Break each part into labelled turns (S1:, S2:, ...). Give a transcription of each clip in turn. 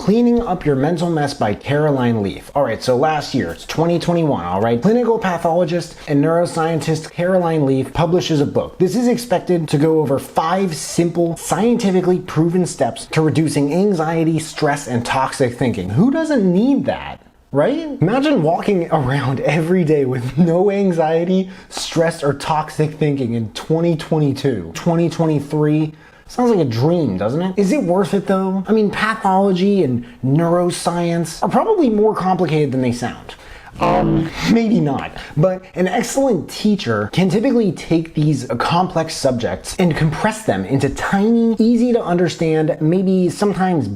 S1: Cleaning Up Your Mental Mess by Caroline Leaf. Alright, so last year, it's 2021, alright? Clinical pathologist and neuroscientist Caroline Leaf publishes a book. This is expected to go over 5 simple, scientifically proven steps to reducing anxiety, stress, and toxic thinking. Who doesn't need that? Right? Imagine walking around every day with no anxiety, stress, or toxic thinking in 2022, 2023. Sounds like a dream, doesn't it? Is it worth it though? I mean, pathology and neuroscience are probably more complicated than they sound. Maybe not, but an excellent teacher can typically take these complex subjects and compress them into tiny, easy to understand, maybe sometimes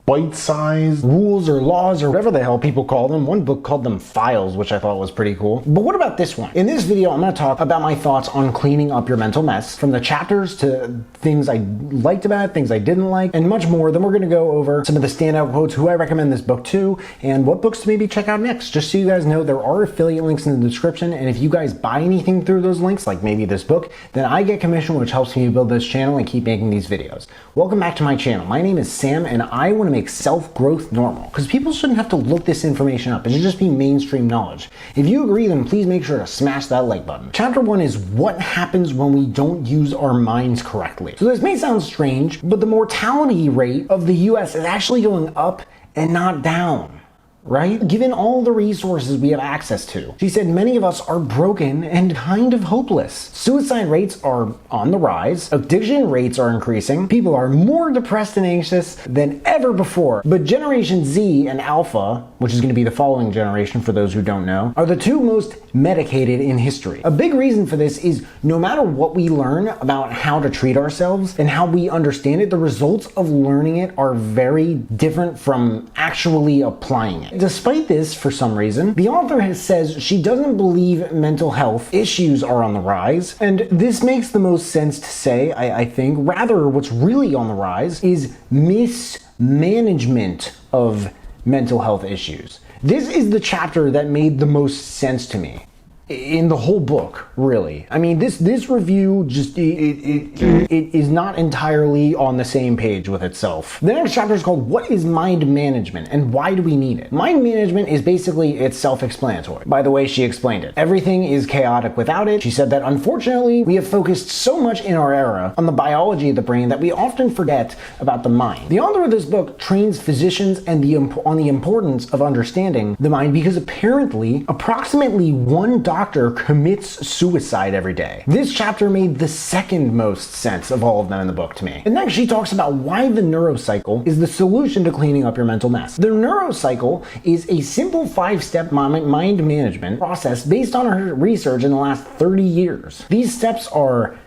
S1: bite-sized rules or laws or whatever the hell people call them. One book called them files, which I thought was pretty cool. But what about this one? In this video, I'm going to talk about my thoughts on cleaning up your mental mess, from the chapters to things I liked about it, things I didn't like, and much more. Then we're going to go over some of the standout quotes, who I recommend this book to, and what books to maybe check out next. Just so you guys know, there are affiliate links in the description, and if you guys buy anything through those links, like maybe this book, then I get commission, which helps me build this channel and keep making these videos. Welcome back to my channel. My name is Sam, and I want to make self-growth normal, because people shouldn't have to look this information up. It should just be mainstream knowledge. If you agree, then please make sure to smash that like button. Chapter 1 is what happens when we don't use our minds correctly. So this may sound strange, but the mortality rate of the US is actually going up and not down. Right? Given all the resources we have access to. She said many of us are broken and kind of hopeless. Suicide rates are on the rise. Addiction rates are increasing. People are more depressed and anxious than ever before. But Generation Z and Alpha, which is going to be the following generation for those who don't know, are the 2 most medicated in history. A big reason for this is no matter what we learn about how to treat ourselves and how we understand it, the results of learning it are very different from actually applying it. Despite this, for some reason, the author says she doesn't believe mental health issues are on the rise, and this makes the most sense to say, I think. Rather, what's really on the rise is mismanagement of mental health issues. This is the chapter that made the most sense to me in the whole book, really. I mean, this review just it is not entirely on the same page with itself. The next chapter is called What is Mind Management and Why Do We Need It? Mind management is basically, it's self-explanatory. By the way, she explained it. Everything is chaotic without it. She said that unfortunately, we have focused so much in our era on the biology of the brain that we often forget about the mind. The author of this book trains physicians and on the importance of understanding the mind, because apparently approximately 1 doctor commits suicide every day. This chapter made the second most sense of all of them in the book to me. And next she talks about why the neurocycle is the solution to cleaning up your mental mess. The neurocycle is a simple 5-step mind management process based on her research in the last 30 years. These steps are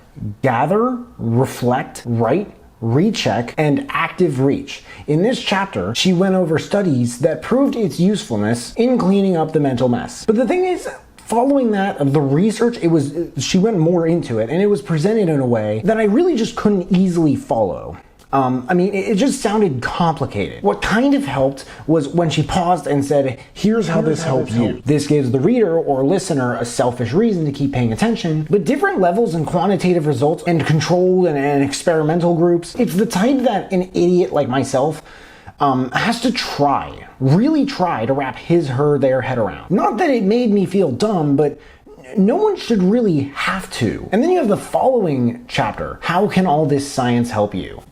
S1: gather, reflect, write, recheck, and active reach. In this chapter, she went over studies that proved its usefulness in cleaning up the mental mess. But the thing is, following that, of the research, she went more into it, and it was presented in a way that I really just couldn't easily follow. I mean, it just sounded complicated. What kind of helped was when she paused and said, here's how this helps you. This gives the reader or listener a selfish reason to keep paying attention, but different levels and quantitative results and controlled and experimental groups. It's the type that an idiot like myself has to really try to wrap their head around. Not that it made me feel dumb, but no one should really have to. And then you have the following chapter. How can all this science help you?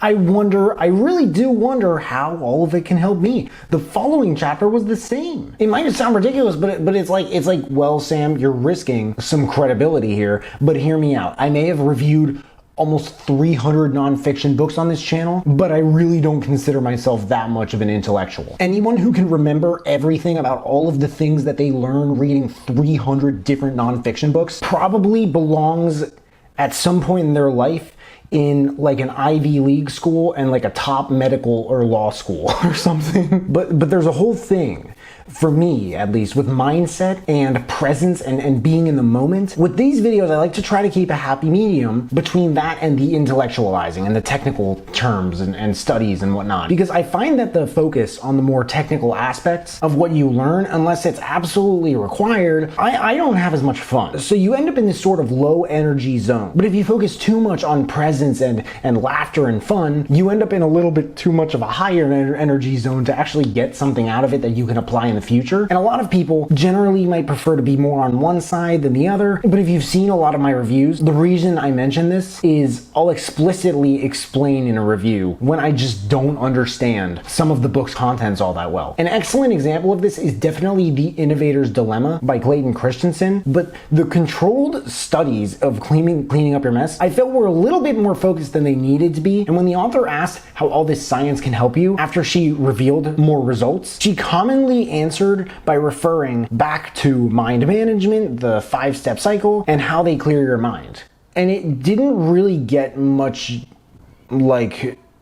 S1: I really do wonder how all of it can help me. The following chapter was the same. It might sound ridiculous, but it's like, well, Sam, you're risking some credibility here, but hear me out. I may have reviewed almost 300 nonfiction books on this channel, but I really don't consider myself that much of an intellectual. Anyone who can remember everything about all of the things that they learn reading 300 different nonfiction books probably belongs at some point in their life in like an Ivy League school and like a top medical or law school or something. But there's a whole thing for me at least, with mindset and presence and being in the moment. With these videos, I like to try to keep a happy medium between that and the intellectualizing and the technical terms and studies and whatnot. Because I find that the focus on the more technical aspects of what you learn, unless it's absolutely required, I don't have as much fun. So you end up in this sort of low energy zone. But if you focus too much on presence and laughter and fun, you end up in a little bit too much of a higher energy zone to actually get something out of it that you can apply in the future. And a lot of people generally might prefer to be more on one side than the other. But if you've seen a lot of my reviews, the reason I mention this is I'll explicitly explain in a review when I just don't understand some of the book's contents all that well. An excellent example of this is definitely The Innovator's Dilemma by Clayton Christensen, but the controlled studies of cleaning up your mess, I felt were a little bit more focused than they needed to be. And when the author asked how all this science can help you after she revealed more results, she commonly answered by referring back to mind management, the 5-step cycle, and how they clear your mind. And it didn't really get much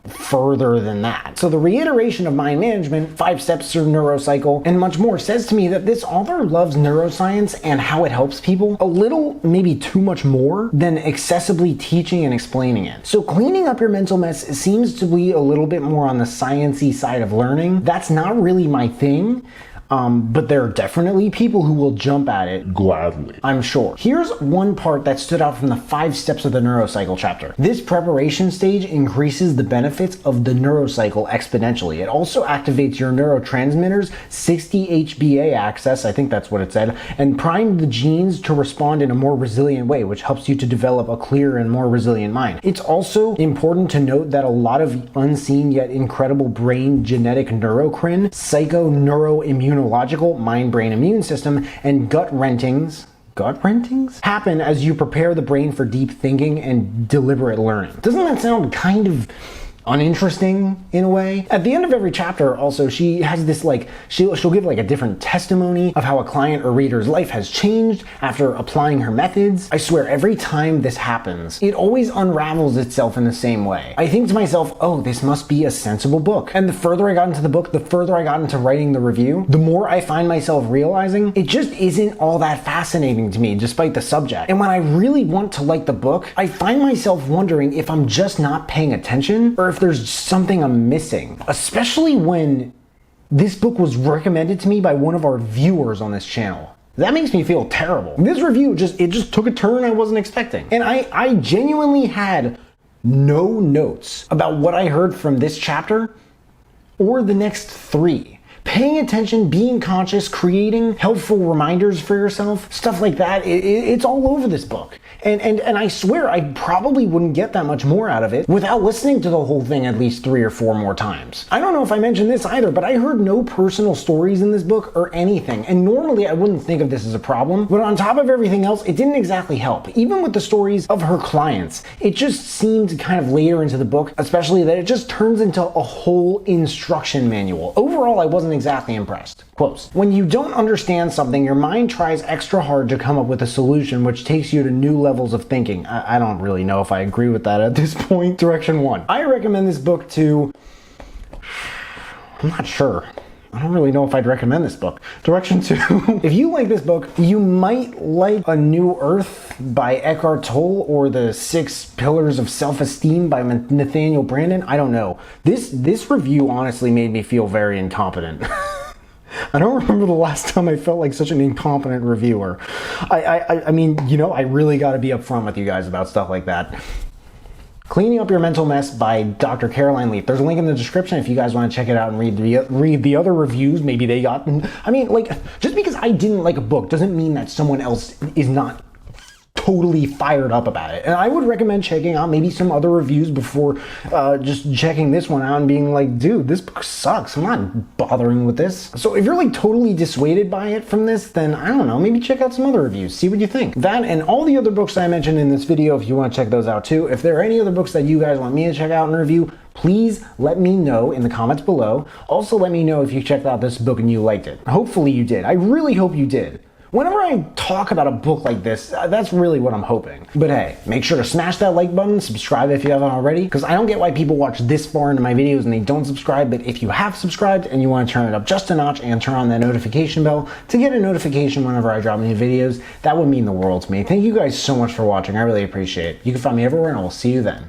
S1: further than that. So the reiteration of mind management, 5 steps to neurocycle, and much more says to me that this author loves neuroscience and how it helps people a little, maybe too much more than excessively teaching and explaining it. So cleaning up your mental mess seems to be a little bit more on the sciencey side of learning. That's not really my thing. But there are definitely people who will jump at it gladly, I'm sure. Here's one part that stood out from the 5 steps of the neurocycle chapter. This preparation stage increases the benefits of the neurocycle exponentially. It also activates your neurotransmitters, 60-HBA axis, I think that's what it said, and primed the genes to respond in a more resilient way, which helps you to develop a clearer and more resilient mind. It's also important to note that a lot of unseen yet incredible brain genetic neurocrine, psychoneuroimmunological mind-brain immune system, and gut rentings happen as you prepare the brain for deep thinking and deliberate learning. Doesn't that sound kind of uninteresting in a way? At the end of every chapter also, she has this she'll give a different testimony of how a client or reader's life has changed after applying her methods. I swear every time this happens, it always unravels itself in the same way. I think to myself, oh, this must be a sensible book. And the further I got into the book, the further I got into writing the review, the more I find myself realizing it just isn't all that fascinating to me despite the subject. And when I really want to like the book, I find myself wondering if I'm just not paying attention or if there's something I'm missing, especially when this book was recommended to me by one of our viewers on this channel. That makes me feel terrible. This review just took a turn I wasn't expecting. And I genuinely had no notes about what I heard from this chapter or the next 3. Paying attention, being conscious, creating helpful reminders for yourself, stuff like that, it's all over this book. And I swear I probably wouldn't get that much more out of it without listening to the whole thing at least 3 or 4 more times. I don't know if I mentioned this either, but I heard no personal stories in this book or anything. And normally I wouldn't think of this as a problem, but on top of everything else, it didn't exactly help. Even with the stories of her clients, it just seemed kind of later into the book, especially that it just turns into a whole instruction manual. Overall, I wasn't exactly impressed. Quotes. When you don't understand something, your mind tries extra hard to come up with a solution which takes you to new levels of thinking. I don't really know if I agree with that at this point. Direction 1. I recommend this book to... I'm not sure. I don't really know if I'd recommend this book. Direction 2. If you like this book, you might like A New Earth by Eckhart Tolle or The 6 Pillars of Self-Esteem by Nathaniel Branden. I don't know. This review honestly made me feel very incompetent. I don't remember the last time I felt like such an incompetent reviewer. I mean, I really got to be upfront with you guys about stuff like that. Cleaning Up Your Mental Mess by Dr. Caroline Leaf. There's a link in the description if you guys want to check it out and read the other reviews maybe they got. I mean, just because I didn't like a book doesn't mean that someone else is not totally fired up about it. And I would recommend checking out maybe some other reviews before just checking this one out and being like, dude, this book sucks. I'm not bothering with this. So if you're totally dissuaded by it from this, then I don't know, maybe check out some other reviews, see what you think. That and all the other books I mentioned in this video, if you want to check those out too. If there are any other books that you guys want me to check out and review, please let me know in the comments below. Also let me know if you checked out this book and you liked it. Hopefully you did. I really hope you did. Whenever I talk about a book like this, that's really what I'm hoping. But hey, make sure to smash that like button, subscribe if you haven't already, because I don't get why people watch this far into my videos and they don't subscribe, but if you have subscribed and you want to turn it up just a notch and turn on that notification bell to get a notification whenever I drop new videos, that would mean the world to me. Thank you guys so much for watching. I really appreciate it. You can find me everywhere and I will see you then.